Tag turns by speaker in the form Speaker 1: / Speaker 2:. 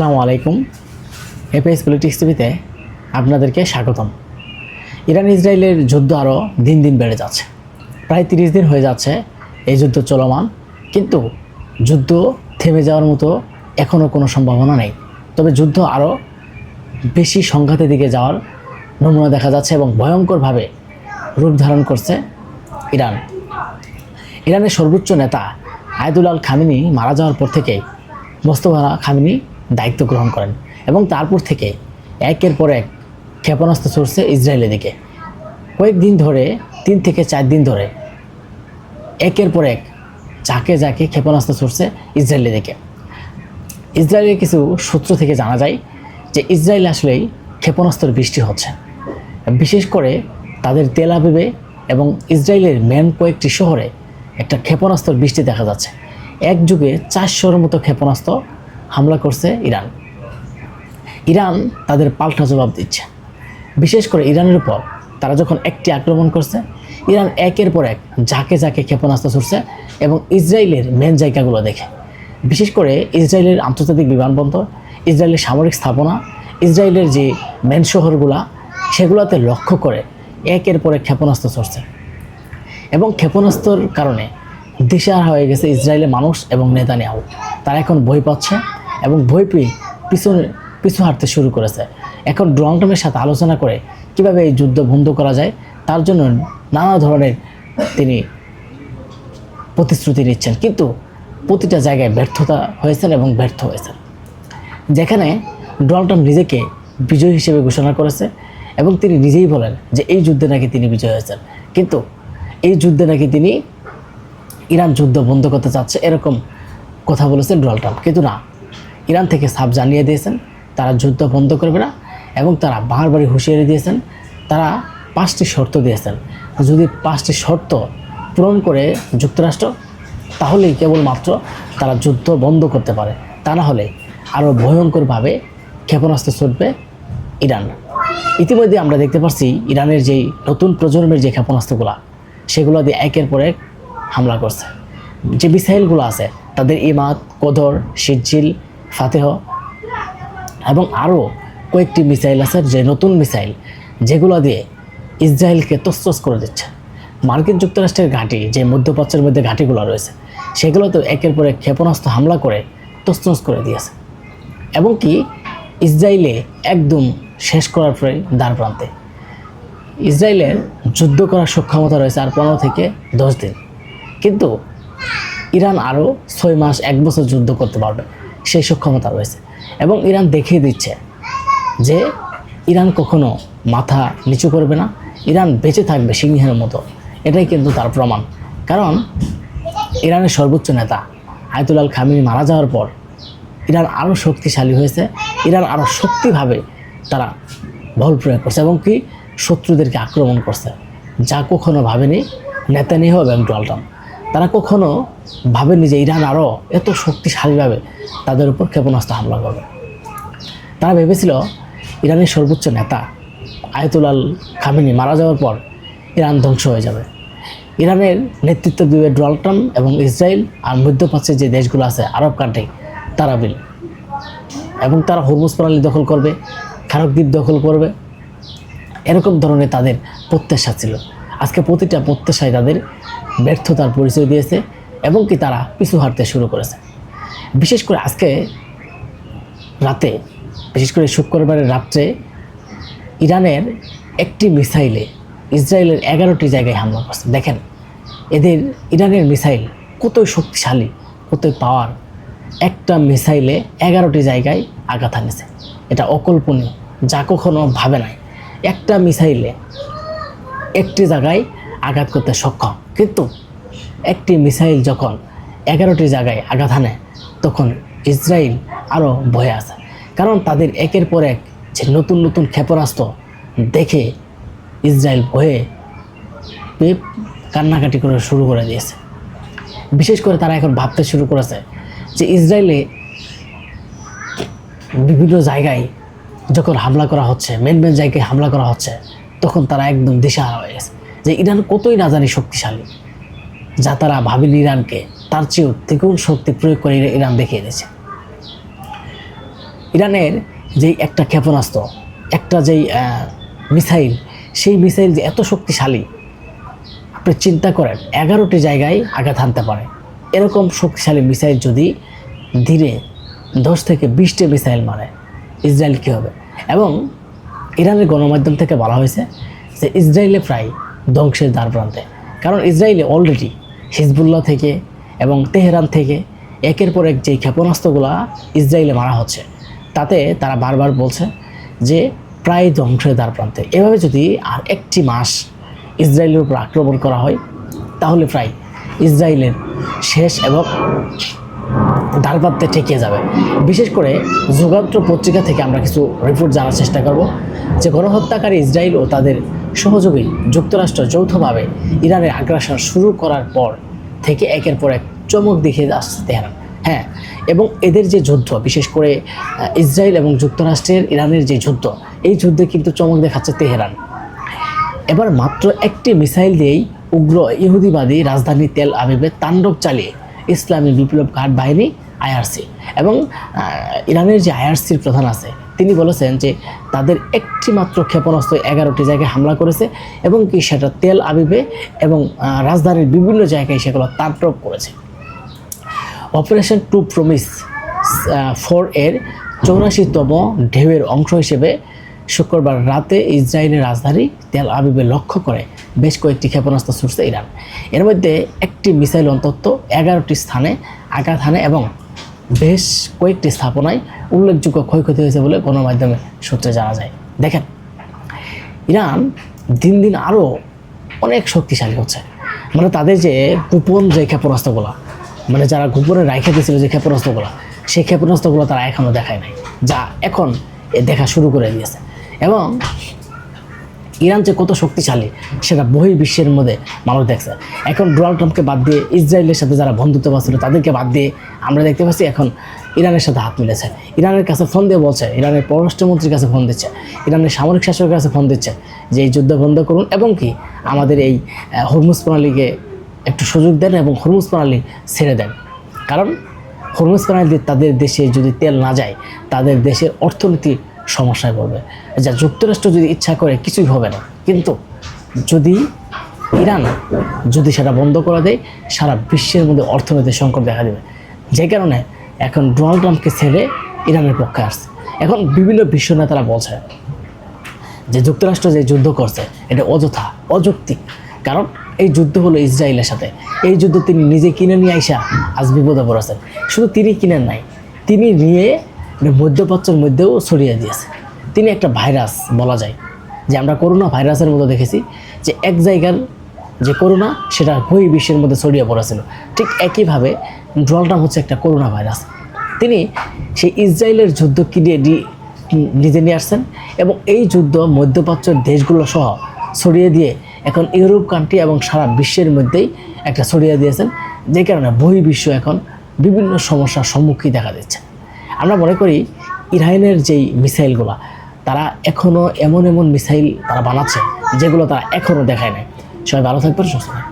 Speaker 1: আসসালামু আলাইকুম। APS politics টিভিতে আপনাদেরকে স্বাগতম। ইরান ইসরায়েলের যুদ্ধ আরও দিন দিন বেড়ে যাচ্ছে। প্রায় 30 দিন হয়ে যাচ্ছে এই যুদ্ধ চলমান, কিন্তু যুদ্ধ থেমে যাওয়ার মতো এখনও কোনো সম্ভাবনা নেই। তবে যুদ্ধ আরও বেশি সংঘাতের দিকে যাওয়ার নমুনা দেখা যাচ্ছে এবং ভয়ঙ্করভাবে রূপ ধারণ করছে ইরান। ইরানের সর্বোচ্চ নেতা আয়াতুল্লাহ খামেনি মারা যাওয়ার পর থেকেই মোস্তফা খামেনি দায়িত্ব গ্রহণ করেন এবং তারপর থেকে একের পর এক ক্ষেপণাস্ত্র ছুড়ছে ইসরায়েলের দিকে। কয়েকদিন ধরে 3 থেকে 4 দিন ধরে একের পর এক যাকে যাকে ক্ষেপণাস্ত্র ছুড়ছে ইসরায়েলের দিকে। ইসরায়েলের কিছু সূত্র থেকে জানা যায় যে ইসরায়েল আসলেই ক্ষেপণাস্ত্রের বৃষ্টি হচ্ছে, বিশেষ করে তাদের তেল আবিবে এবং ইসরায়েলের মেন কয়েকটি শহরে একটা ক্ষেপণাস্ত্রের বৃষ্টি দেখা যাচ্ছে। এক যুগে 400-র মতো ক্ষেপণাস্ত্র হামলা করছে ইরান। ইরান তাদের পাল্টা জবাব দিচ্ছে। বিশেষ করে ইরানের উপর তারা যখন একটি আক্রমণ করছে, ইরান একের পর এক যাকে যাকে ক্ষেপণাস্ত্র ছুড়ছে এবং ইসরায়েলের মেন জায়গাগুলো দেখে, বিশেষ করে ইসরায়েলের আন্তর্জাতিক বিমানবন্দর, ইসরায়েলের সামরিক স্থাপনা, ইসরায়েলের যে মেন শহরগুলা, সেগুলোতে লক্ষ্য করে একের পর এক ক্ষেপণাস্ত্র ছুড়ছে। এবং ক্ষেপণাস্ত্রের কারণে দিশেহারা হয়ে গেছে ইসরায়েলের মানুষ এবং নেতানিয়াহু। তারা এখন ভয় পাচ্ছে এবং ভয় পেয়ে পিছু হাঁটতে শুরু করেছে। এখন ডোনাল্ড ট্রাম্পের সাথে আলোচনা করে কিভাবে এই যুদ্ধ বন্ধ করা যায় তার জন্য নানা ধরনের তিনি প্রতিশ্রুতি নিচ্ছেন, কিন্তু প্রতিটা জায়গায় ব্যর্থতা হয়েছেন এবং ব্যর্থ হয়েছেন। যেখানে ডোনাল্ড ট্রাম্প নিজেকে বিজয়ী হিসেবে ঘোষণা করেছে এবং তিনি নিজেই বলেন যে এই যুদ্ধে নাকি তিনি বিজয় হয়েছেন, কিন্তু এই যুদ্ধে নাকি তিনি ইরান যুদ্ধ বন্ধ করতে চাচ্ছে এরকম কথা বলেছেন ডোনাল্ড ট্রাম্প। কিন্তু না, ইরান থেকে সাফ জানিয়ে দিয়েছেন তারা যুদ্ধ বন্ধ করবে না এবং তারা বারবারই হুঁশিয়ারি দিয়েছেন। তারা 5টি শর্ত দিয়েছেন, যদি 5টি শর্ত পূরণ করে যুক্তরাষ্ট্র, তাহলেই কেবলমাত্র তারা যুদ্ধ বন্ধ করতে পারে, তা না হলে আরও ভয়ঙ্করভাবে ক্ষেপণাস্ত্র ছুটবে ইরান। ইতিমধ্যে আমরা দেখতে পাচ্ছি ইরানের যেই নতুন প্রজন্মের যে ক্ষেপণাস্ত্রগুলো, সেগুলো দিয়ে একের পর এক হামলা করছে। যে মিসাইলগুলো আছে তাদের ইমাদ, কদর, সিজ্জিল, ফাতেহ এবং আরও কয়েকটি মিসাইল আছে, যে নতুন মিসাইল যেগুলো দিয়ে ইসরায়েলকে তছনছ করে দিচ্ছে। মার্কিন যুক্তরাষ্ট্রের ঘাঁটি, যে মধ্যপ্রাচ্যের মধ্যে ঘাঁটিগুলো রয়েছে, সেগুলো তো একের পর এক ক্ষেপণাস্ত্র হামলা করে তছনছ করে দিয়েছে এবং কি ইসরায়েলে একদম শেষ করার পরে দ্বার প্রান্তে। ইসরায়েলের যুদ্ধ করার সক্ষমতা রয়েছে আর 15 থেকে 10 দিন, কিন্তু ইরান আরও 6 মাস 1 বছর যুদ্ধ করতে পারবে, সেই সক্ষমতা রয়েছে। এবং ইরান দেখিয়ে দিচ্ছে যে ইরান কখনো মাথা নিচু করবে না, ইরান বেঁচে থাকবে সিংহের মতো। এটাই কিন্তু তার প্রমাণ। কারণ ইরানের সর্বোচ্চ নেতা আয়াতুল্লাহ খামেনি মারা যাওয়ার পর ইরান আরও শক্তিশালী হয়েছে, ইরান আরও শক্তিভাবে তারা বল প্রয়োগ করছে এবং কি শত্রুদেরকে আক্রমণ করছে, যা কখনো ভাবেনি নেতানিয়াহু এবং ডোনাল্ড ট্রাম্প। তারা কখনো ভাবেনি যে ইরান আরও এত শক্তিশালীভাবে তাদের উপর ক্ষেপণাস্ত্র হামলা করবে। তারা ভেবেছিল ইরানের সর্বোচ্চ নেতা আয়াতুল্লাহ খামেনি মারা যাওয়ার পর ইরান ধ্বংস হয়ে যাবে। ইরানের নেতৃত্ব দিবে ডোনাল্ড ট্রাম্প এবং ইসরায়েল আর মধ্যপ্রাচ্যের যে দেশগুলো আছে আরব কান্ট্রি, তারা মিলে, এবং তারা হরমুজ প্রণালী দখল করবে, খারক দ্বীপ দখল করবে, এরকম ধরনের তাদের প্রত্যাশা ছিল। আজকে প্রতিটা প্রত্যাশায় তাদের ব্যর্থতার পরিচয় দিয়েছে এবং কি তারা পিছু হাঁটতে শুরু করেছে। বিশেষ করে আজকে রাতে, বিশেষ করে শুক্রবারের রাত্রে ইরানের একটি মিসাইলে ইসরায়েলের 11টি জায়গায় হামলা করছে। দেখেন এদের ইরানের মিসাইল কতই শক্তিশালী, কতই পাওয়ার। একটা মিসাইলে 11টি জায়গায় আঘাত হানেছে, এটা অকল্পনীয়, যা কখনো ভাবে নাই। একটা মিসাইলে একটি জায়গায় আঘাত করতে সক্ষম, কিন্তু একটি মিসাইল যখন 11টি জায়গায় আঘাত হানে তখন ইসরায়েল আরও ভয়ে আছে। কারণ তাদের একের পর এক যে নতুন নতুন ক্ষেপণাস্ত্র দেখে ইসরায়েল ভয়ে কান্নাকাটি করে শুরু করে দিয়েছে। বিশেষ করে তারা এখন ভাবতে শুরু করেছে যে ইসরায়েলে বিভিন্ন জায়গায় যখন হামলা করা হচ্ছে, মেন জায়গায় হামলা করা হচ্ছে, তখন তারা একদম দিশেহারা হয়ে গেছে যে ইরান কতই না জানি শক্তিশালী, যা তারা ভাবেনি ইরানকে তার চেয়েও দ্বিগুণ শক্তি প্রয়োগ করে ইরান দেখিয়ে দিয়েছে। ইরানের যেই একটা ক্ষেপণাস্ত্র, একটা যেই মিসাইল, সেই মিসাইল যে এত শক্তিশালী, আপনি চিন্তা করেন 11টি জায়গায় আঘাত হানতে পারে। এরকম শক্তিশালী মিসাইল যদি ধীরে 10 থেকে 20টি মিসাইল মারে, ইসরায়েল কী হবে? এবং ইরানের গণমাধ্যম থেকে বলা হয়েছে যে ইসরায়েলে প্রায় ধ্বংসের দ্বার প্রান্তে, কারণ ইসরায়েলে অলরেডি হিজবুল্লাহ থেকে এবং তেহরান থেকে একের পর এক যেই ক্ষেপণাস্ত্রগুলো ইসরায়েলে মারা হচ্ছে, তাতে তারা বারবার বলছে যে প্রায় ধ্বংসের দ্বার প্রান্তে। এভাবে যদি আর একটি মাস ইসরায়েলের উপর আক্রমণ করা হয়, তাহলে প্রায় ইসরায়েলের শেষ এবং দ্বারপ্রান্তে ঠেকিয়ে যাবে। বিশেষ করে যুগান্তর পত্রিকা থেকে আমরা কিছু রিপোর্ট জানার চেষ্টা করব যে গণহত্যাকারী ইসরায়েল ও তাদের সহযোগী যুক্তরাষ্ট্র যৌথভাবে ইরানের আগ্রাসন শুরু করার পর থেকে একের পর এক চমক দেখিয়ে আসছে তেহরান। হ্যাঁ, এবং এদের যে যুদ্ধ, বিশেষ করে ইসরায়েল এবং যুক্তরাষ্ট্রের ইরানের যে যুদ্ধ, এই যুদ্ধে কিন্তু চমক দেখাচ্ছে তেহরান। এবার মাত্র একটি মিসাইল দিয়েই উগ্র ইহুদিবাদী রাজধানী তেল আবিবে তাণ্ডব চালিয়ে ইসলামী বিপ্লব গার্ড বাহিনী আইআরসি এবং ইরানের যে আইআরসির প্রধান আছে, তিনি বলেছেন যে তাদের একটি মাত্র ক্ষেপণাস্ত্র 11টি জায়গায় হামলা করেছে এবং কি সেটা তেল আবিবে এবং রাজধানীর বিভিন্ন জায়গায় সেগুলো তাণ্ডব করেছে। অপারেশন টু প্রমিস 4 এর 84তম ঢেউয়ের অংশ হিসেবে শুক্রবার রাতে ইসরায়েলের রাজধানী তেল আবিবে লক্ষ্য করে বেশ কয়েকটি ক্ষেপণাস্ত্র ছুড়ছে ইরান। এর মধ্যে একটি মিসাইল অন্তত 11টি স্থানে আঘাত হানে এবং বেশ কয়েকটি স্থাপনায় উল্লেখযোগ্য ক্ষয়ক্ষতি হয়েছে বলে গণমাধ্যমে সূত্রে জানা যায়। দেখেন, ইরান দিন দিন আরও অনেক শক্তিশালী হচ্ছে। মানে তাদের যে গোপন যে ক্ষেপণাস্ত্রগুলো, মানে যারা গোপনে রাইখে দিয়েছিল যে ক্ষেপণাস্ত্রগুলো, সেই ক্ষেপণাস্ত্রগুলো তারা এখনও দেখায় নাই, যা এখন দেখা শুরু করে দিয়েছে। এবং ইরান যে কত শক্তিশালী সেটা বহির্বিশ্বের মধ্যে মানুষ দেখছে। এখন ডোনাল্ড ট্রাম্পকে বাদ দিয়ে ইসরায়েলের সাথে যারা বন্ধুত্ব পাচ্ছিল তাদেরকে বাদ দিয়ে আমরা দেখতে পাচ্ছি এখন ইরানের সাথে হাত মিলেছে। ইরানের কাছে ফোন দিয়ে বলছে, ইরানের পররাষ্ট্রমন্ত্রীর কাছে ফোন দিচ্ছে, ইরানের সামরিক শাসকের কাছে ফোন দিচ্ছে যে এই যুদ্ধ বন্ধ করুন এবং কি আমাদের এই হরমুজ প্রণালীকে একটু সুযোগ দেন এবং হরমুজ প্রণালী ছেড়ে দেন। কারণ হরমুজ প্রণালী তাদের দেশে যদি তেল না যায়, তাদের দেশের অর্থনীতি সমস্যায় পড়বে। যা যুক্তরাষ্ট্র যদি ইচ্ছা করে কিছুই হবে না, কিন্তু যদি ইরান যদি সেটা বন্ধ করে দেয়, সারা বিশ্বের মধ্যে অর্থনৈতিক সংকট দেখা দেবে। যে কারণে এখন ডোনাল্ড ট্রাম্পকে ছেড়ে ইরানের পক্ষে আসছে। এখন বিভিন্ন বিশ্ব নেতারা বলছে যে যুক্তরাষ্ট্র যে যুদ্ধ করছে এটা অযথা, অযৌক্তিক। কারণ এই যুদ্ধ হলো ইসরায়েলের সাথে। এই যুদ্ধ তিনি নিজে কিনে নিয়ে আইসা আজ বিপদে পড়েছেন। শুধু তিনি কিনেন নাই, তিনি নিয়ে মধ্যপ্রাচ্যের মধ্যেও ছড়িয়ে দিয়েছে। তিনি একটা ভাইরাস বলা যায়, যে আমরা করোনা ভাইরাসের মতো দেখেছি যে এক জায়গার যে করোনা সেটা বহির্বিশ্বের মধ্যে ছড়িয়ে পড়েছিল। ঠিক একইভাবে ডোনাল্ড ট্রাম্প হচ্ছে একটা করোনা ভাইরাস। তিনি সেই ইসরায়েলের যুদ্ধ কিনে নিজে নিয়ে আসছেন এবং এই যুদ্ধ মধ্যপ্রাচ্যের দেশগুলো সহ ছড়িয়ে দিয়ে এখন ইউরোপ কান্ট্রি এবং সারা বিশ্বের মধ্যেই একটা ছড়িয়ে দিয়েছেন, যে কারণে বহির্বিশ্ব এখন বিভিন্ন সমস্যার সম্মুখীন দেখা দিচ্ছে। আমরা মনে করি ইরানের যেই মিসাইলগুলো, তারা এখনও এমন এমন মিসাইল তারা বানাচ্ছে যেগুলো তারা এখনও দেখায় নাই। সবাই ভালো থাকবেন, সুস্থ থাকবেন।